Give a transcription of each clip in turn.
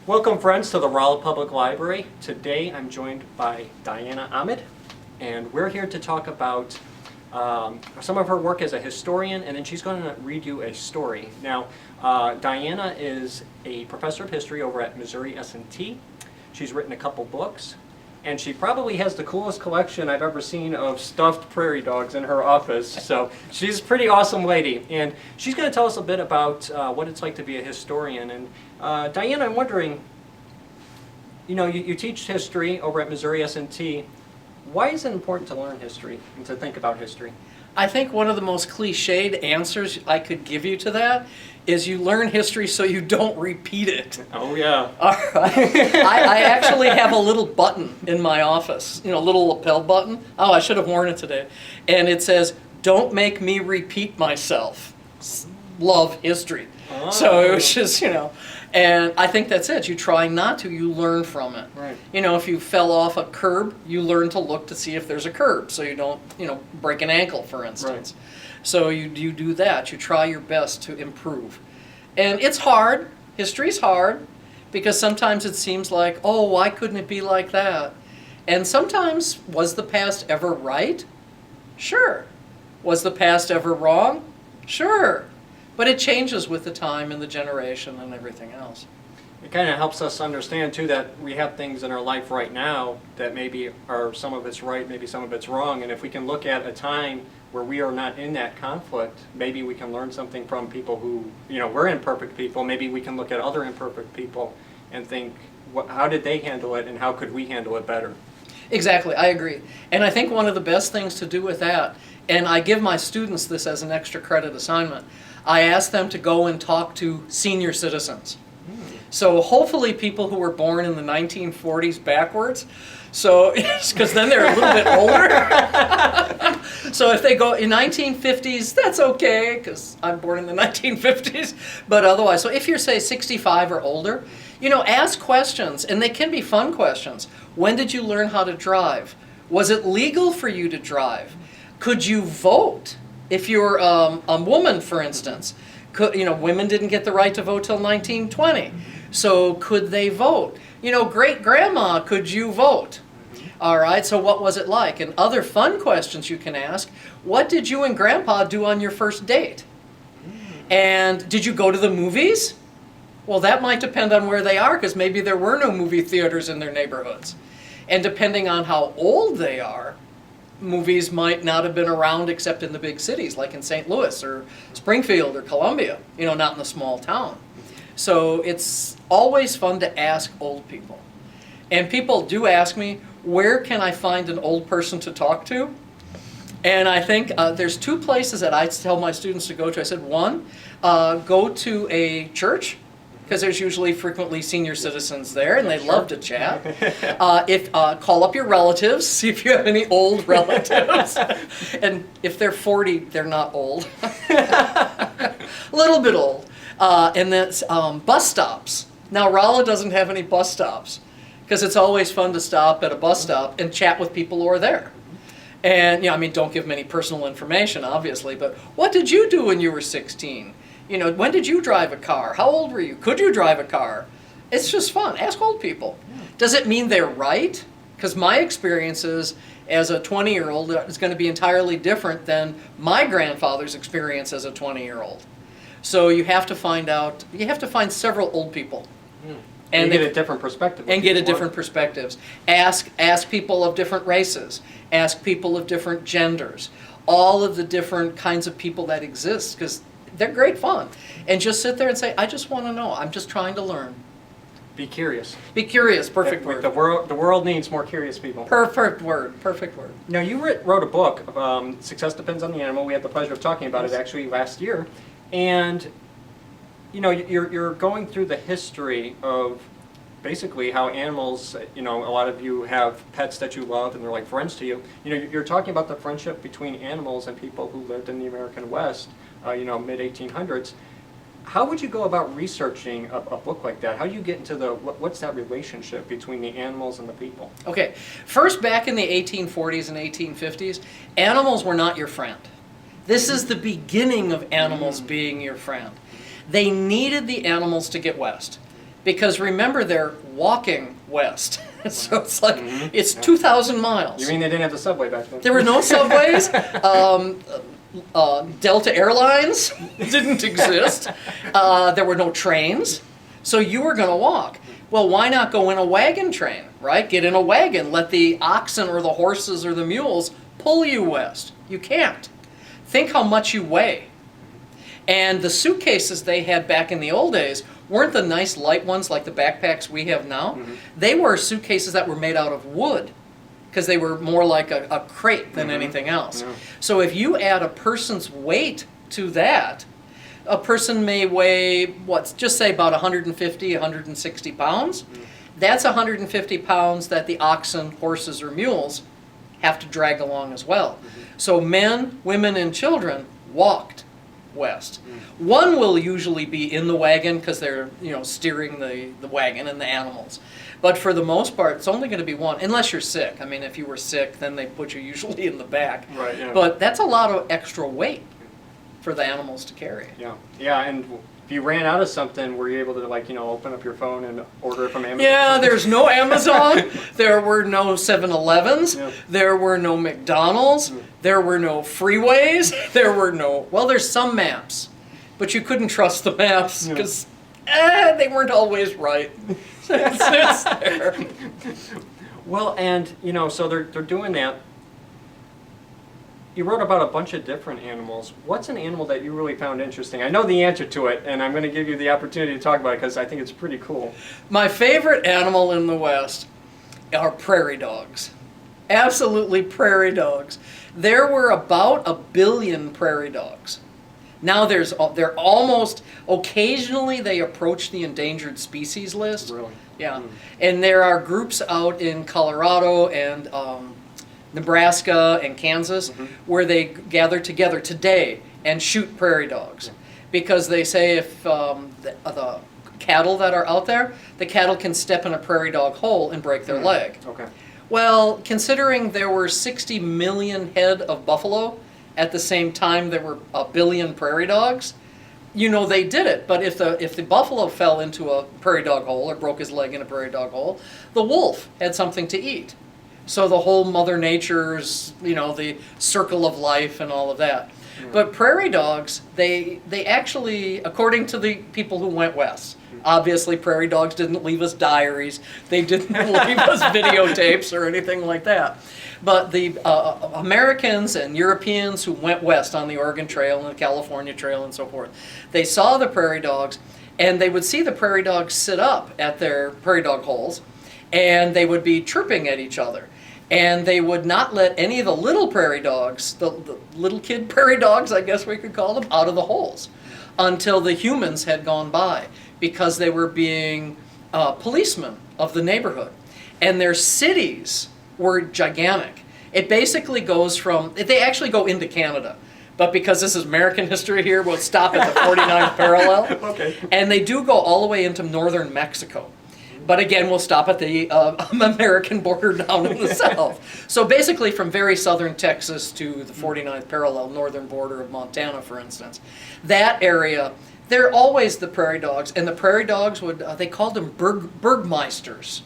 Welcome, friends, to the Rolla Public Library. Today I'm joined by Diana Ahmad, and we're here to talk about some of her work as a historian, and then she's going to read you a story. Now, Diana is a professor of history over at Missouri S&T. She's written a couple books, and she probably has the coolest collection I've ever seen of stuffed prairie dogs in her office. So she's a pretty awesome lady, and she's going to tell us a bit about what it's like to be a historian. And Diana, I'm wondering, you teach history over at Missouri S&T. Why is it important to learn history and to think about history? I think one of the most cliched answers I could give you to that is you learn history so you don't repeat it. Oh, yeah. All right. I actually have a little button in my office, a little lapel button. Oh, I should have worn it today. And it says, "Don't make me repeat myself. Love history." Oh. So it was just, and I think that's it. You try not to, you learn from it. Right. If you fell off a curb, you learn to look to see if there's a curb so you don't, break an ankle, for instance. Right. So you do that. You try your best to improve. And it's hard. History's hard because sometimes it seems like, oh, why couldn't it be like that? And sometimes, was the past ever right? Sure. Was the past ever wrong? Sure. But it changes with the time and the generation and everything else. It kind of helps us understand, too, that we have things in our life right now that maybe are some of it's right, maybe some of it's wrong. And if we can look at a time where we are not in that conflict, maybe we can learn something from people who, we're imperfect people. Maybe we can look at other imperfect people and think, how did they handle it and how could we handle it better? Exactly, I agree. And I think one of the best things to do with that, and I give my students this as an extra credit assignment, I ask them to go and talk to senior citizens. So hopefully people who were born in the 1940s backwards, so because then they're a little bit older. So if they go in 1950s, that's okay, because I'm born in the 1950s. But otherwise, so if you're, say, 65 or older, ask questions, and they can be fun questions. When did you learn how to drive? Was it legal for you to drive? Could you vote? If you're a woman, for instance, women didn't get the right to vote till 1920. So could they vote? Great-grandma, could you vote? All right, so what was it like? And other fun questions you can ask. What did you and Grandpa do on your first date? And did you go to the movies? Well, that might depend on where they are, because maybe there were no movie theaters in their neighborhoods. And depending on how old they are, movies might not have been around except in the big cities, like in St. Louis or Springfield or Columbia, not in a small town. So it's always fun to ask old people. And people do ask me, where can I find an old person to talk to? And I think there's two places that I tell my students to go to. I said, one, go to a church, because there's usually frequently senior citizens there, and they love to chat. Call up your relatives, see if you have any old relatives. And if they're 40, they're not old. A little bit old. And that's bus stops. Now, Rolla doesn't have any bus stops, because it's always fun to stop at a bus stop and chat with people who are there. And, don't give them any personal information, obviously, but what did you do when you were 16? When did you drive a car? How old were you? Could you drive a car? It's just fun. Ask old people. Yeah. Does it mean they're right? Because my experiences as a 20-year-old is going to be entirely different than my grandfather's experience as a 20-year-old. So you have to find several old people. And get a different perspective. And get a different perspectives. Ask people of different races. Ask people of different genders. All of the different kinds of people that exist, because they're great fun. And just sit there and say, I just want to know. I'm just trying to learn. Be curious. Be curious. Perfect word. The world needs more curious people. Perfect word. Perfect word. Now, you wrote a book, Success Depends on the Animal. We had the pleasure of talking about it actually last year. And, you're going through the history of basically how animals, a lot of you have pets that you love and they're like friends to you. You're talking about the friendship between animals and people who lived in the American West, mid-1800s. How would you go about researching a book like that? How do you get into what's that relationship between the animals and the people? Okay, first, back in the 1840s and 1850s, animals were not your friend. This is the beginning of animals being your friend. They needed the animals to get west. because remember they're walking west. So it's like, it's Yeah. 2,000 miles. You mean they didn't have the subway back then? There were no subways. Delta Airlines didn't exist. There were no trains. So you were going to walk. Well, why not go in a wagon train, right? Get in a wagon. Let the oxen or the horses or the mules pull you west. You can't. Think how much you weigh. And the suitcases they had back in the old days weren't the nice light ones like the backpacks we have now. They were suitcases that were made out of wood because they were more like a crate than anything else. Yeah. So if you add a person's weight to that, a person may weigh, just say about 150, 160 pounds. That's 150 pounds that the oxen, horses, or mules have to drag along as well. So men, women, and children walked west. One will usually be in the wagon because they're steering the wagon and the animals. But for the most part, it's only going to be one, unless you're sick. I mean, if you were sick, then they put you usually in the back. Right, yeah. But that's a lot of extra weight for the animals to carry. Yeah, yeah, and if you ran out of something, were you able to open up your phone and order it from Amazon? Yeah, there's no Amazon. There were no 7-Elevens. Yeah. There were no McDonald's. There were no freeways. There were no, there's some maps, but you couldn't trust the maps because they weren't always right. It's there. Well, and so they're doing that. You wrote about a bunch of different animals. What's an animal that you really found interesting? I know the answer to it, and I'm going to give you the opportunity to talk about it because I think it's pretty cool. My favorite animal in the West are prairie dogs. Absolutely prairie dogs. There were about 1 billion prairie dogs. Now they're almost, occasionally they approach the endangered species list. Really? Yeah. And there are groups out in Colorado and Nebraska and Kansas where they gather together today and shoot prairie dogs. Because they say if the cattle that are out there, the cattle can step in a prairie dog hole and break their leg. Okay. Well, considering there were 60 million head of buffalo at the same time there were 1 billion prairie dogs, they did it. But if the buffalo fell into a prairie dog hole or broke his leg in a prairie dog hole, the wolf had something to eat. So the whole Mother Nature's, the circle of life and all of that. But prairie dogs, they actually, according to the people who went west, obviously prairie dogs didn't leave us diaries, they didn't leave us videotapes or anything like that. But the Americans and Europeans who went west on the Oregon Trail and the California Trail and so forth, they saw the prairie dogs and they would see the prairie dogs sit up at their prairie dog holes and they would be chirping at each other. And they would not let any of the little prairie dogs, the little kid prairie dogs, I guess we could call them, out of the holes until the humans had gone by because they were being policemen of the neighborhood. And their cities were gigantic. It basically goes from, they actually go into Canada. But because this is American history here, we'll stop at the 49th parallel. Okay. And they do go all the way into northern Mexico. But again, we'll stop at the American border down in the south. So basically from very southern Texas to the 49th parallel, northern border of Montana, for instance. That area, they're always the prairie dogs. And the prairie dogs would, they called them burgmeisters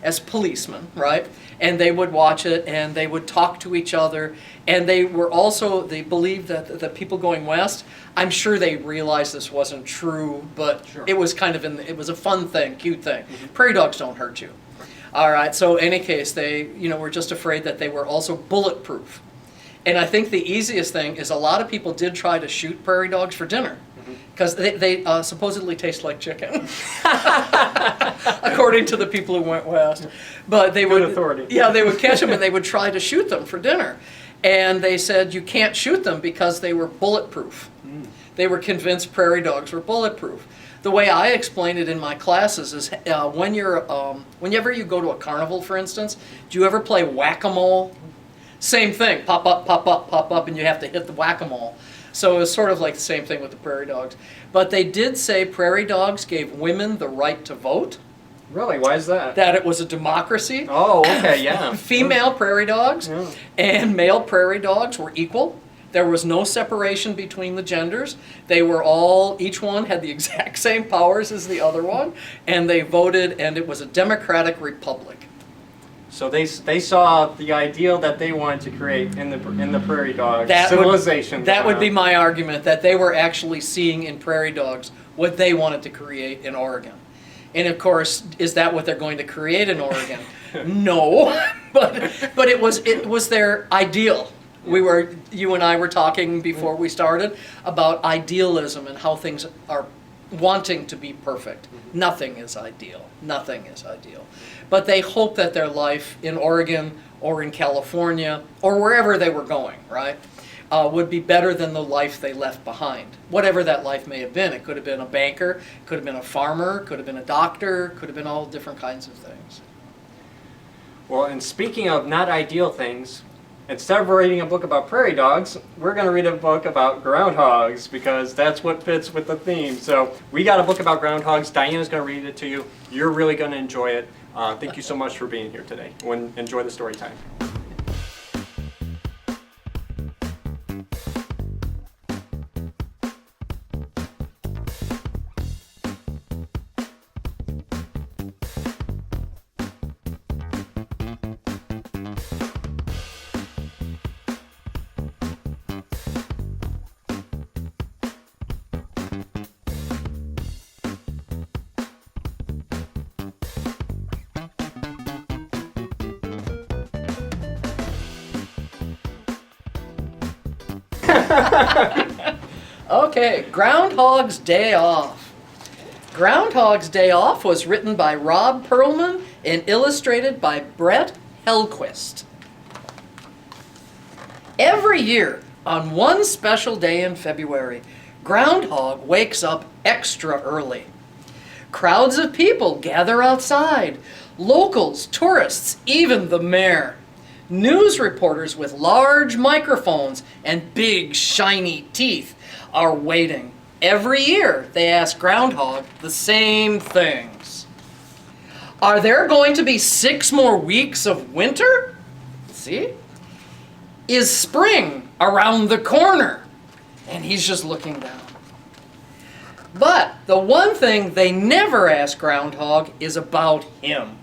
as policemen, right? And they would watch it and they would talk to each other. And they believed that the people going west, I'm sure they realized this wasn't true, but it was kind of it was a fun thing, cute thing. Prairie dogs don't hurt you. All right, so in any case, they were just afraid that they were also bulletproof. And I think the easiest thing is a lot of people did try to shoot prairie dogs for dinner because they supposedly taste like chicken, according to the people who went west. But they would, authority. Yeah, they would catch them and they would try to shoot them for dinner. And they said you can't shoot them because they were bulletproof. They were convinced prairie dogs were bulletproof. The way I explain it in my classes is whenever you go to a carnival, for instance, do you ever play whack-a-mole? Same thing, pop up, pop up, pop up, and you have to hit the whack-a-mole. So it was sort of like the same thing with the prairie dogs. But they did say prairie dogs gave women the right to vote. Really? Why is that? That it was a democracy. Oh, okay, yeah. Female prairie dogs and male prairie dogs were equal. There was no separation between the genders. They were all, each one had the exact same powers as the other one, and they voted, and it was a democratic republic. So they saw the ideal that they wanted to create in the Prairie Dogs civilization. That would be my argument, that they were actually seeing in Prairie Dogs what they wanted to create in Oregon. And of course, is that what they're going to create in Oregon? No, but it was their ideal. You and I were talking before we started about idealism and how things are wanting to be perfect. Nothing is ideal. Nothing is ideal. But they hope that their life in Oregon or in California or wherever they were going, right, would be better than the life they left behind. Whatever that life may have been. It could have been a banker, it could have been a farmer, it could have been a doctor, it could have been all different kinds of things. Well, and speaking of not ideal things, instead of reading a book about prairie dogs, we're going to read a book about groundhogs because that's what fits with the theme. So we got a book about groundhogs. Diana's going to read it to you. You're really going to enjoy it. Thank you so much for being here today. Enjoy the story time. Okay, Groundhog's Day Off. Groundhog's Day Off was written by Rob Pearlman and illustrated by Brett Hellquist. Every year, on one special day in February, Groundhog wakes up extra early. Crowds of people gather outside. Locals, tourists, even the mayor. News reporters with large microphones and big shiny teeth are waiting. Every year they ask Groundhog the same things. Are there going to be 6 more weeks of winter? See? Is spring around the corner? And he's just looking down. But the one thing they never ask Groundhog is about him.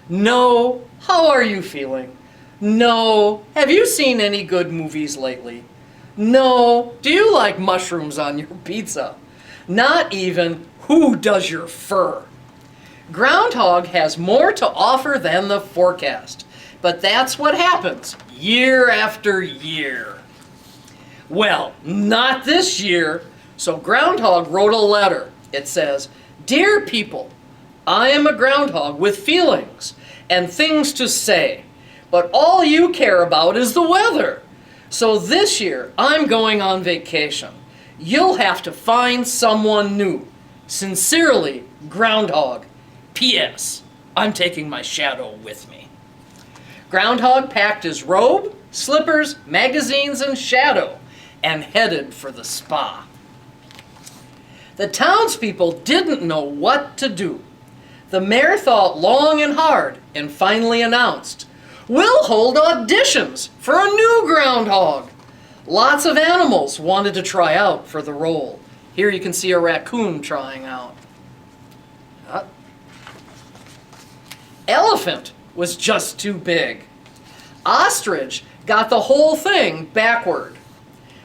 No, how are you feeling? No, have you seen any good movies lately? No, do you like mushrooms on your pizza? Not even, who does your fur? Groundhog has more to offer than the forecast, but that's what happens year after year. Well, not this year, so Groundhog wrote a letter. It says, "Dear people, I am a groundhog with feelings and things to say. But all you care about is the weather. So this year, I'm going on vacation. You'll have to find someone new. Sincerely, Groundhog. P.S. I'm taking my shadow with me." Groundhog packed his robe, slippers, magazines, and shadow and headed for the spa. The townspeople didn't know what to do. The mayor thought long and hard and finally announced, "We'll hold auditions for a new groundhog." Lots of animals wanted to try out for the role. Here you can see a raccoon trying out. Elephant was just too big. Ostrich got the whole thing backward.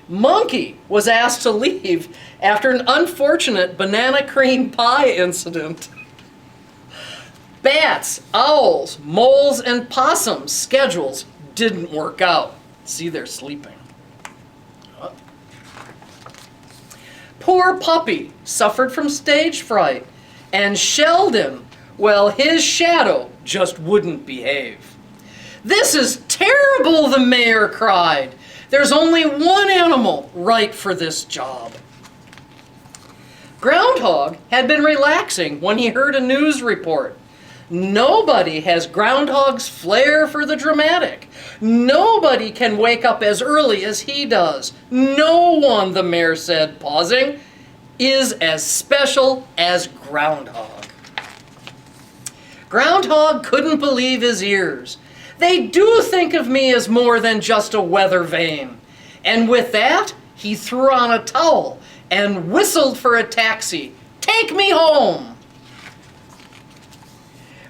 Monkey was asked to leave after an unfortunate banana cream pie incident. Bats, owls, moles, and possums' schedules didn't work out. See, they're sleeping. Poor Puppy suffered from stage fright, and Sheldon, well, his shadow just wouldn't behave. "This is terrible," the mayor cried. "There's only one animal right for this job." Groundhog had been relaxing when he heard a news report. Nobody has Groundhog's flair for the dramatic. Nobody can wake up as early as he does. No one, the mayor said, pausing, is as special as Groundhog. Groundhog couldn't believe his ears. "They do think of me as more than just a weather vane. And with that, he threw on a towel and whistled for a taxi. Take me home!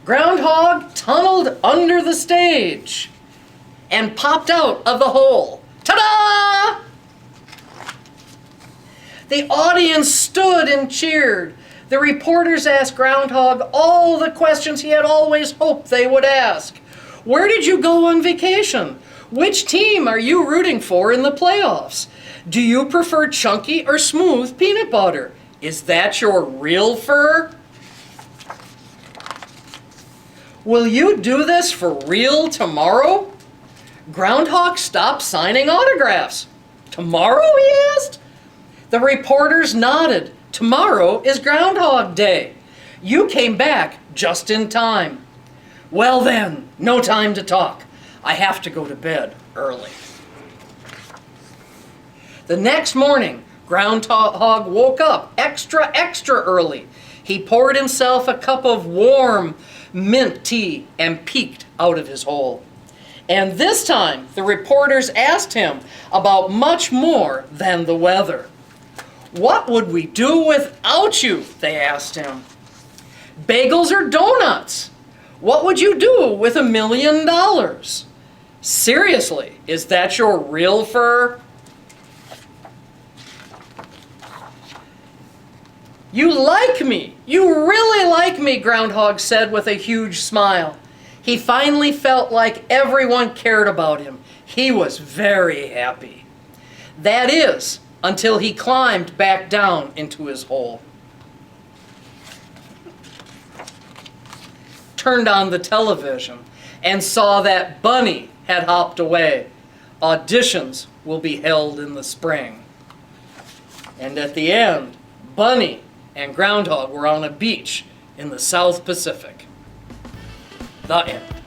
Groundhog tunneled under the stage and popped out of the hole. Ta-da! The audience stood and cheered. The reporters asked Groundhog all the questions he had always hoped they would ask. Where did you go on vacation? Which team are you rooting for in the playoffs? Do you prefer chunky or smooth peanut butter? Is that your real fur? Will you do this for real tomorrow? Groundhog stopped signing autographs. Tomorrow, he asked. The reporters nodded. Tomorrow is Groundhog Day. You came back just in time. Well then, no time to talk. I have to go to bed early. The next morning, Groundhog woke up extra early. He poured himself a cup of warm mint tea and peeked out of his hole. And this time, the reporters asked him about much more than the weather. What would we do without you? They asked him. Bagels or donuts? What would you do with $1 million? Seriously, is that your real fur? You like me. You really like me, Groundhog said with a huge smile. He finally felt like everyone cared about him. He was very happy. That is, until he climbed back down into his hole. Turned on the television and saw that Bunny had hopped away. Auditions will be held in the spring. And at the end, Bunny and Groundhog were on a beach in the South Pacific. The end.